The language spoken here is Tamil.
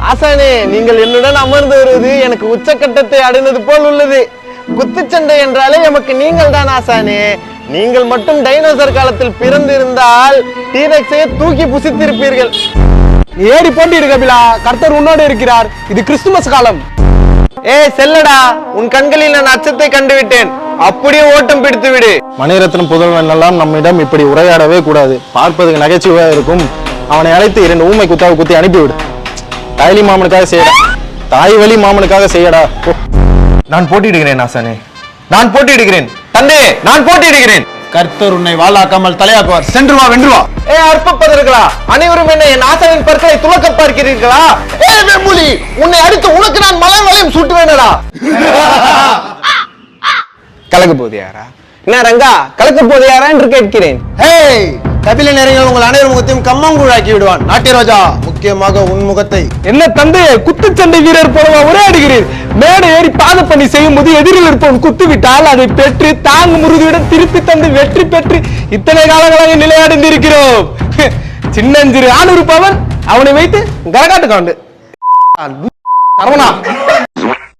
ஆசானே, நீங்கள் என்னுடன் அமர்ந்து வருவது எனக்கு உச்சக்கட்டத்தை அடைந்தது போல் உள்ளது. குத்துச்சண்டை என்றாலே எமக்கு நீங்கள் தான் ஆசானே. நீங்கள் மட்டும் டைனோசர் காலத்தில் பிறந்திருந்தால் டீரெக்ஸையே தூக்கி புசித்திருப்பீர்கள். ஏறி போட்டியிடு கபிலா, கர்த்தர் உன்னோடு இருக்கிறார். இது கிறிஸ்துமஸ் காலம். செல்லடா, உன் கண்களில் நான் அச்சத்தை கண்டுவிட்டேன். அப்படியே ஓட்டம் பிடித்து விடு. மணிரத்னம் புதல்வன் எல்லாம் நம்மிடம் இப்படி உரையாடவே கூடாது. பார்ப்பதுக்கு நகைச்சுவையா இருக்கும். அவனை அழைத்து 2 ஊமை குத்தாவை குத்தி அனுப்பிவிடு. தாய்லி மாமனுக்காக செய்யடா, தாய் வழி மாமனுக்காக செய்யடா. நான் போட்டியிடுகிறேன் ஆசானே, நான் போட்டியிடுகிறேன். தந்தையே, நான் போட்டியிடுகிறேன். கர்த்தர் உன்னை வாளாக்காமல் தலையாக்குவார். சென்று வா, வென்று வா. அற்பப்பதர்களா, அனைவரும் என்ன என் ஆசானின் பற்களை துலக்க பார்க்கிறீர்களா? வெம்புலி, உன்னை அடித்து உனக்கு நான் மலை வளையம் சூட்டுவேனடா. கலக்க போது யாரா? என்ன ரங்கா, கலக்க போது யாரா என்று கேட்கிறேன். கபில நேரங்கள் உங்கள் அனைவர் முகத்தையும் கம்மங்கூழாக்கி விடுவான். நாட்டியராஜா, முக்கியமாக உன் முகத்தை. என்ன தந்தையே, குத்துச்சண்டை வீரர் போலவா உரையாடுகிறீர்? மேடை ஏறி பாத பணி செய்யும் போது எதிரில் இருப்பவன் குத்து விட்டால் அதை பெற்று தாங்கு முருதியுடன் திருப்பி தந்து வெற்றி பெற்று இத்தனை காலங்களாக நிலையடைந்திருக்கிறோம். சின்னஞ்சிறு ஆண் இருப்பவன் அவனை வைத்து கரகாட்டு காண்டு.